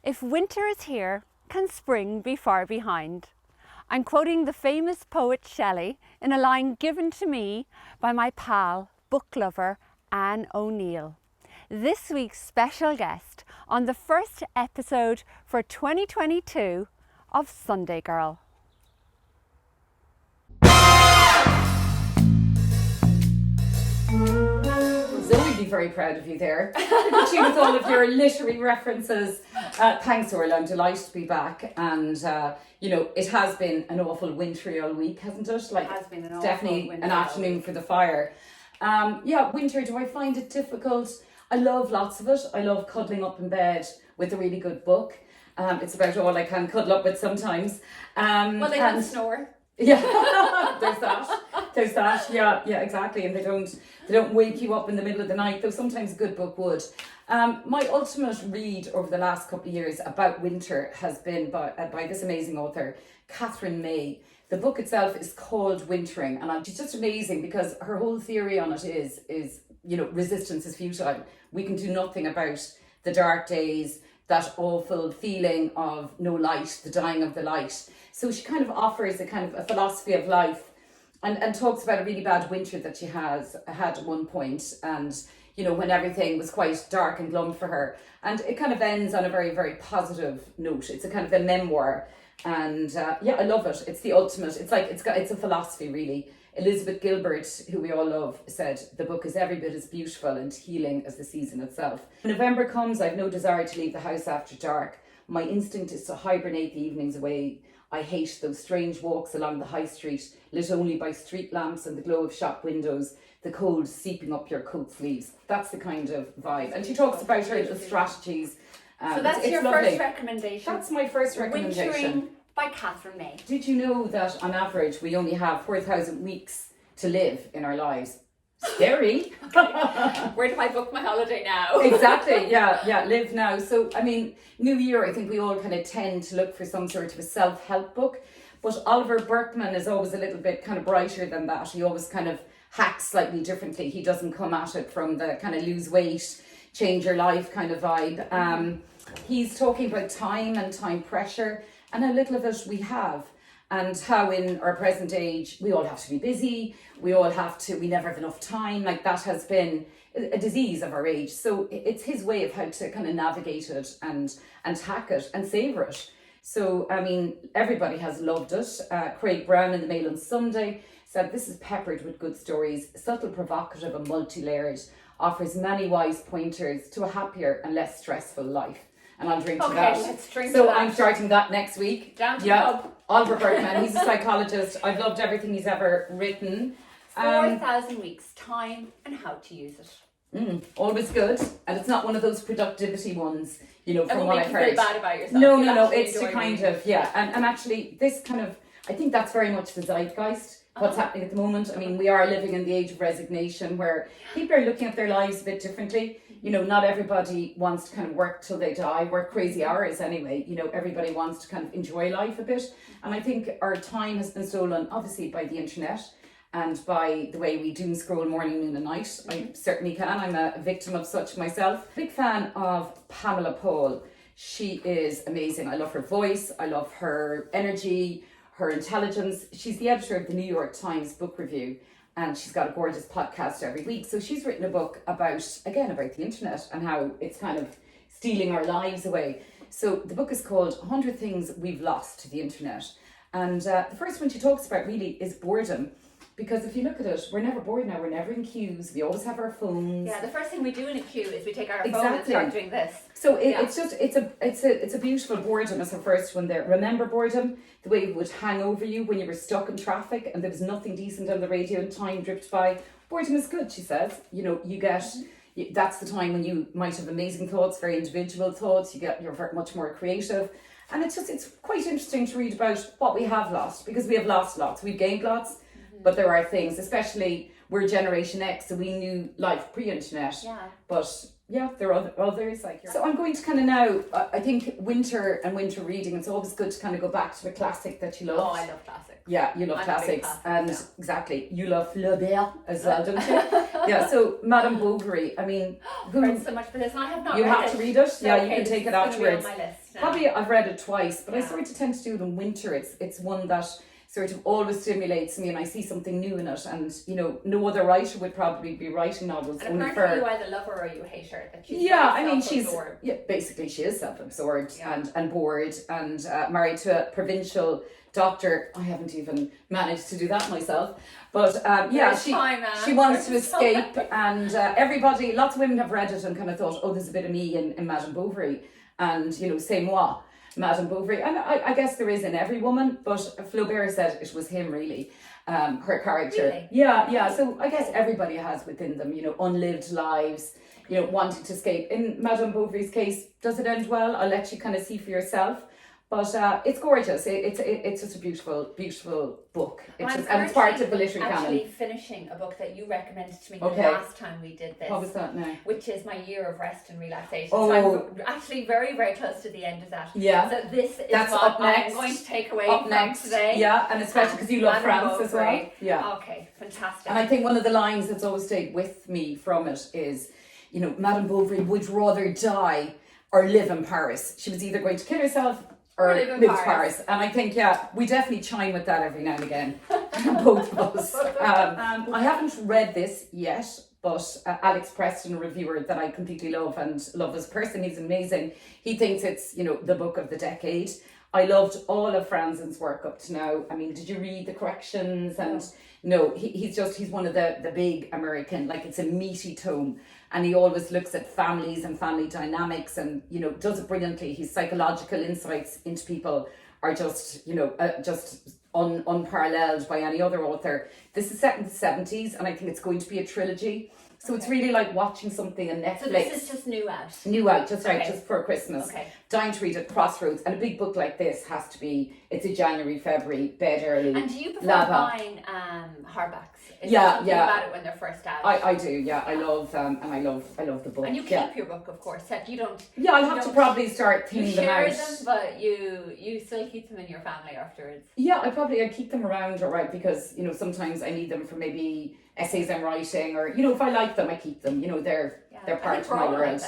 If winter is here, can spring be far behind? I'm quoting the famous poet Shelley in a line given to me by my pal, book lover Anne O'Neill. This week's special guest on the first episode for 2022 of Sunday Girl. Zoe would be very proud of you there. She with all of your literary references. Thanks, Orla. I'm delighted to be back. And, it has been an awful wintry old week, hasn't it? Like, It has been an awful definitely winter an afternoon for the fire. Winter, do I find it difficult? I love lots of it. I love cuddling up in bed with a really good book. It's about all I can cuddle up with sometimes. Well, they don't snore. Yeah, there's that. Yeah, exactly. And they don't wake you up in the middle of the night, though sometimes a good book would. My ultimate read over the last couple of years about winter has been by this amazing author, Catherine May. The book itself is called Wintering, and she's just amazing because her whole theory on it is resistance is futile. We can do nothing about the dark days, that awful feeling of no light, the dying of the light. So she kind of offers a kind of a philosophy of life and talks about a really bad winter that she had at one point, and when everything was quite dark and glum for her. And it kind of ends on a very, very positive note. It's a kind of a memoir, and I love it. It's the ultimate. It's a philosophy, really. Elizabeth Gilbert, who we all love, said the book is every bit as beautiful and healing as the season itself. When November comes, I've no desire to leave the house after dark. My instinct is to hibernate the evenings away. I hate those strange walks along the high street, lit only by street lamps and the glow of shop windows, the cold seeping up your coat sleeves. That's the kind of vibe. And she talks about her little strategies. So that's your lovely. first recommendation. That's my first recommendation. Wintering by Catherine May. Did you know that on average we only have 4,000 weeks to live in our lives? Scary. Where do I book my holiday now? Exactly, yeah, live now. So, New Year, I think we all kind of tend to look for some sort of a self-help book. But Oliver Burkeman is always a little bit kind of brighter than that. He always kind of hacks slightly differently. He doesn't come at it from the kind of lose weight, change your life kind of vibe. He's talking about time and time pressure and how little of it we have. And how in our present age, we all have to be busy, we never have enough time. Like, that has been a disease of our age. So it's his way of how to kind of navigate it and hack it and savour it. So, everybody has loved it. Craig Brown in the Mail on Sunday said, this is peppered with good stories, subtle, provocative and multi-layered, offers many wise pointers to a happier and less stressful life. And I'll drink to that. Let's drink so to that. I'm starting that next week. Down to the pub. Oliver Burkeman, he's a psychologist. I've loved everything he's ever written. 4,000 weeks, time and how to use it. Always good. And it's not one of those productivity ones, from what I've heard. You feel bad about yourself. No. It's to kind of, And actually, this kind of, I think that's very much the zeitgeist. What's happening at the moment. We are living in the age of resignation where people are looking at their lives a bit differently. Not everybody wants to kind of work till they die, work crazy hours anyway. Everybody wants to kind of enjoy life a bit. And I think our time has been stolen, obviously, by the internet and by the way we doom scroll morning, noon and night. I certainly can. I'm a victim of such myself. Big fan of Pamela Paul. She is amazing. I love her voice. I love her energy, her intelligence. She's the editor of the New York Times Book Review, and she's got a gorgeous podcast every week. So she's written a book about the internet and how it's kind of stealing our lives away. So the book is called 100 Things We've Lost to the Internet. And the first one she talks about really is boredom. Because if you look at it, we're never bored now. We're never in queues. We always have our phones. Yeah, the first thing we do in a queue is we take our phone and start doing this. So it's a beautiful boredom as her first one there. Remember boredom? The way it would hang over you when you were stuck in traffic and there was nothing decent on the radio and time dripped by. Boredom is good, she says. That's the time when you might have amazing thoughts, very individual thoughts. You're very much more creative. And it's quite interesting to read about what we have lost, because we have lost lots. We've gained lots. But there are things, especially we're Generation X, so we knew life pre-internet. Yeah. But there are others. So I'm going to kind of now, I think winter and winter reading, it's always good to kind of go back to a classic that you love. Oh, I love classics. Yeah, you love classics. And exactly, you love Flaubert as well, don't you? Yeah, so Madame Bovary, I mean, I've heard so much for this, and I have not you read have it. to read it. So, Yeah, okay, you can this take is it gonna be afterwards. on my list now. Probably I've read it twice, but I Yeah. sort of tend to do it in winter. It's one that sort of always stimulates me, and I see something new in it. And no other writer would probably be writing novels And only apparently for. you either love her or you hate her. That she's Yeah, I very mean, she's self-absorbed. basically she is self-absorbed Yeah. and bored and married to a provincial doctor. I haven't even managed to do that myself, but There's time, Anne. she wants to There's escape, and everybody, lots of women have read it and kind of thought, oh, there's a bit of me in Madame Bovary, and c'est moi, Madame Bovary, and I guess there is in every woman, but Flaubert said it was him really. Her character. Really? Yeah. So I guess everybody has within them, unlived lives, wanting to escape. In Madame Bovary's case, does it end well? I'll let you kind of see for yourself. But it's gorgeous. It's just a beautiful, beautiful book. And it's part of the literary canon. Actually finishing a book that you recommended to me the Okay. last time we did this. What was that now? Which is My Year of Rest and Relaxation. Oh. So I'm actually very, very close to the end of that. Yeah. So this is That's what up I'm next. going to take away Up from next. today. Yeah, and especially because you love Madame France as well. Bovary. Yeah. Okay, fantastic. And I think one of the lines that's always stayed with me from it is, Madame Bovary would rather die or live in Paris. She was either going to kill herself or live in live Paris. And I think, we definitely chime with that every now and again, both of us. I haven't read this yet, but Alex Preston, a reviewer that I completely love and love as a person, he's amazing. He thinks it's, the book of the decade. I loved all of Franzen's work up to now. I mean, did you read the corrections? And no, he's one of the big American, like it's a meaty tome. And he always looks at families and family dynamics and, does it brilliantly. His psychological insights into people are just, unparalleled by any other author. This is set in the 70s and I think it's going to be a trilogy. So it's really like watching something on Netflix. So this is just new out? New out, just Okay. out, just for Christmas. Okay. Dying to read it, Crossroads. And a big book like this has to be, it's a January, February, bed early. And do you prefer Lava. buying hardbacks? Is Yeah, there something yeah. about it when they're first out? I do, yeah. I love and I love the book. And you keep your book, of course. You don't. Yeah, I'll you have to don't- probably start You thinning them share out. them, but you still keep them in your family afterwards. Yeah, I keep them around, all right, because sometimes I need them for maybe essays I'm writing, or if I like them, I keep them. They're part of my world.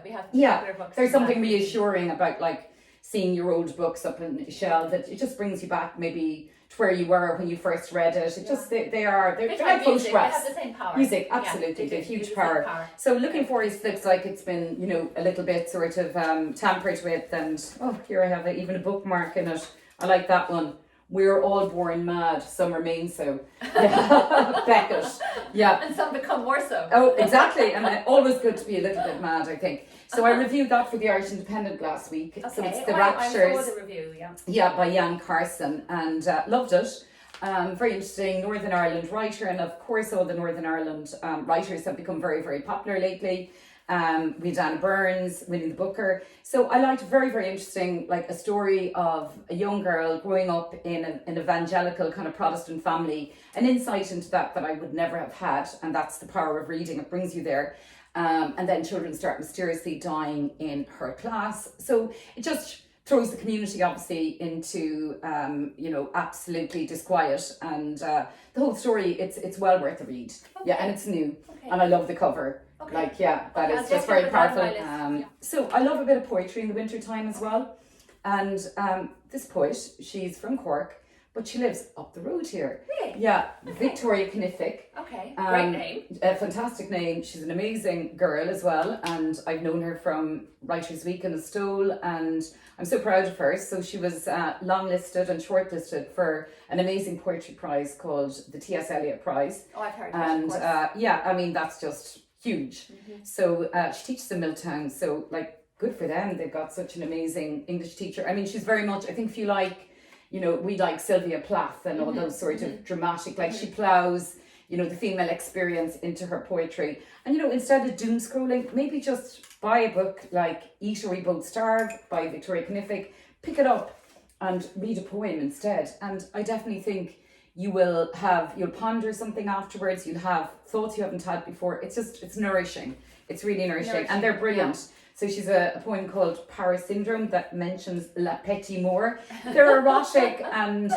We have Yeah, particular books. there's in something that. reassuring about like seeing your old books up in a shelf that it just brings you back maybe to where you were when you first read it. It just they're It's like like music. They photographs. have the same power. Music, Yeah, absolutely, they they do. have huge The same power. So looking for it looks like it's been, a little bit sort of tampered with, and here I have even a bookmark in it. I like that one. We're all born mad, some remain so. Yeah. Beckett. Yeah. And some become more so. Oh, exactly. And always good to be a little bit mad, I think. So I reviewed that for the Irish Independent last week. Okay. So it's The I Raptures. saw the review, yeah. Yeah, by Jan Carson, and loved it. Very interesting Northern Ireland writer, and of course all the Northern Ireland writers have become very, very popular lately. We had Anna Burns winning the Booker. So I liked very, very interesting, like a story of a young girl growing up in an evangelical kind of Protestant family, an insight into that I would never have had, and that's the power of reading. It brings you there. And then children start mysteriously dying in her class. So it just throws the community obviously into absolutely disquiet, and the whole story it's well worth a read. Okay. Yeah, and it's new. Okay. And I love the cover. Okay. Like, that Okay, is I'll just very definitely put that on powerful. my list. So I love a bit of poetry in the winter time as well. And this poet, she's from Cork, but she lives up the road here. Really? Yeah, Okay. Victoria Knifick. Okay, great name. A fantastic name. She's an amazing girl as well, and I've known her from Writers' Week in the Stole, and I'm so proud of her. So she was longlisted and shortlisted for an amazing poetry prize called the T.S. Eliot Prize. Oh, I've heard of it, And of course. I mean, that's just huge. So she teaches in Milltown, so like good for them. They've got such an amazing English teacher. I mean, she's very much, I think if you like, we like Sylvia Plath and all those sort of dramatic, like she plows, the female experience into her poetry. And, instead of doom scrolling, maybe just buy a book like Eat or We Both Starve by Victoria Knifick, pick it up and read a poem instead. And I definitely think you'll ponder something afterwards, you'll have thoughts you haven't had before. It's nourishing. It's really nourishing. And they're brilliant. Yeah. So she's a poem called Power Syndrome that mentions La Petite Moore. They're erotic and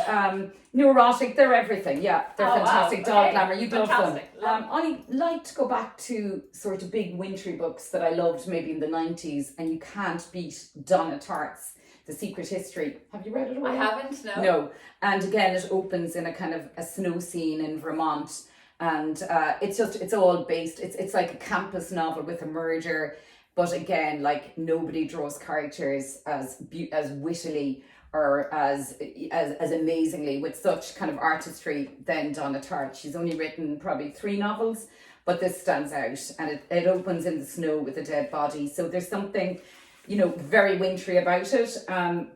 neurotic. They're everything. Yeah, they're fantastic. Wow. Doll glamour. You'd love them. I like to go back to sort of big wintry books that I loved maybe in the 90s, and you can't beat Donna Tartt's The Secret History. Have you read it already? I haven't, no. No. And again, it opens in a kind of a snow scene in Vermont. And it's all based, it's like a campus novel with a murder. But again, like nobody draws characters as wittily or as amazingly with such kind of artistry than Donna Tartt. She's only written probably 3 novels, but this stands out, and it opens in the snow with a dead body. So there's something, very wintry about it,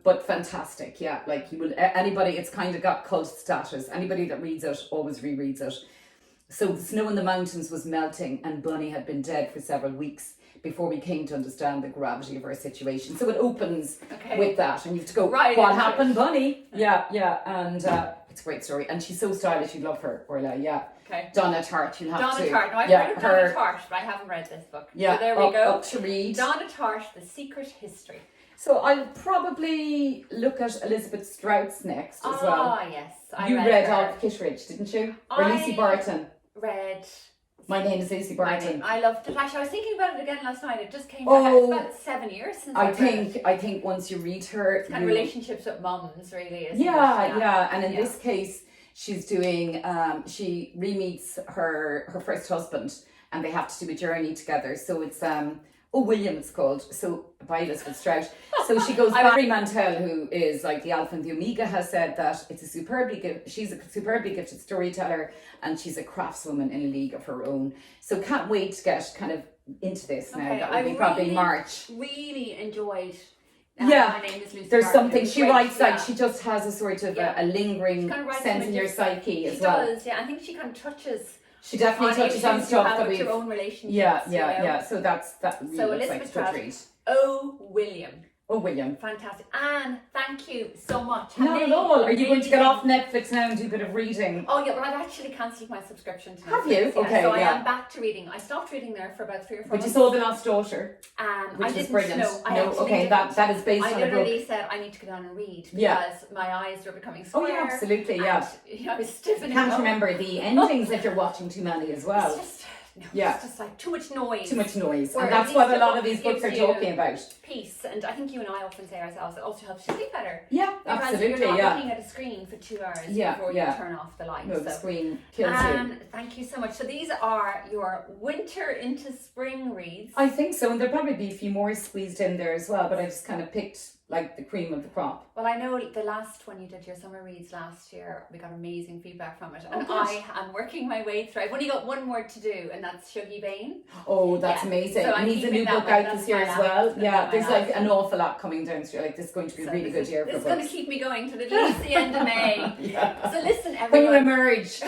but fantastic. Yeah, like anybody, it's kind of got cult status. Anybody that reads it always rereads it. So the snow in the mountains was melting, and Bunny had been dead for several weeks before we came to understand the gravity of our situation. So it opens with that, and you have to go, right, what happened, Bunny? Yeah, and it's a great story. And she's so stylish, you'd love her, Orla, yeah. Okay. Donna Tartt, you'll have Donna to. Tartt. No, I've heard of Donna Tartt, but I haven't read this book. Yeah, so there we go. Up to read. Donna Tartt, The Secret History. So I'll probably look at Elizabeth Strout's next as well. Oh, yes. You read Olive Kitteridge, didn't you? Or Lucy Barton? Read... My Name is Lucy Barton. I loved it. Actually, I was thinking about it again last night. It just came back. It's about 7 years since I read it. I think once you read her... It's kind of relationships with mums, really, isn't it? Yeah. And in this case, she's doing... she re-meets her first husband, and they have to do a journey together. So it's... William it's called. So by Elizabeth Strout. So she goes back. Mary Mantell, who is like the Alpha and the Omega, has said that it's a she's a superbly gifted storyteller, and she's a craftswoman in a league of her own. So can't wait to get kind of into this now. That will be probably March. Really enjoyed. My Name is Lucy There's Barton. something she writes like she just has a sort of a lingering sense in your psyche as well. She does, yeah. I think she kind of touches. She definitely touches on stuff that we've... your own relationships. Yeah. So that really so looks Elizabeth like a good read. William. William. Fantastic. Anne, thank you so much. Not at all. Are you going to get off Netflix now and do a bit of reading? Oh yeah, well I've actually cancelled my subscription to Netflix. Have you? Okay, so I am back to reading. I stopped reading there for about 3 or 4 months. But you saw The Lost Daughter, which is brilliant. That is based on a book. I literally said I need to go down and read because my eyes were becoming square. Oh yeah, absolutely, yeah. And, I was stiffening Can't up. remember the endings if you're watching too many as well. It's just like too much noise. And that's what a lot of these books are talking about. Peace, and I think you and I often say ourselves, it also helps you sleep better. Yeah, because absolutely. You're not looking at a screen for 2 hours before you turn off the lights. No, the screen kills you. Thank you so much. So these are your winter into spring reads. I think so, and there'll probably be a few more squeezed in there as well, but I just kind of picked like the cream of the crop. Well, I know the last one you did, your summer reads last year, we got amazing feedback from it, and I am working my way through. I've only got one more to do, and that's Shuggy Bane. Oh, that's amazing. So it needs a new book out this year as well. Yeah, there's like an awful lot coming down through. Like this is going to be a really good year for books. It's going to keep me going to at least the end of May. So listen, everyone. When you emerge.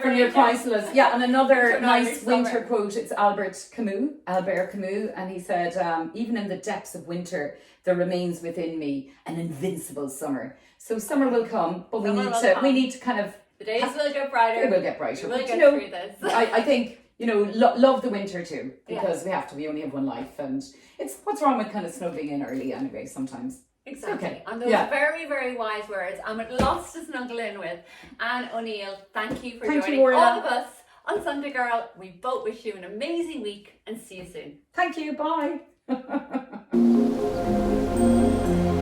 From your chrysalis. Yeah, and another nice winter quote. It's Albert Camus, and he said, even in the depths of winter, there remains within me an invincible summer. So summer will come, but we need to kind of... The days will get brighter. They will get brighter. We'll get through this. I think, love the winter too, because we only have one life, and it's what's wrong with kind of snuggling in early anyway sometimes. Exactly. Okay. And those very, very wise words, I'm at lots to snuggle in with. Anne O'Neill, thank you for joining all of us on Sunday Girl. We both wish you an amazing week and see you soon. Thank you. Bye.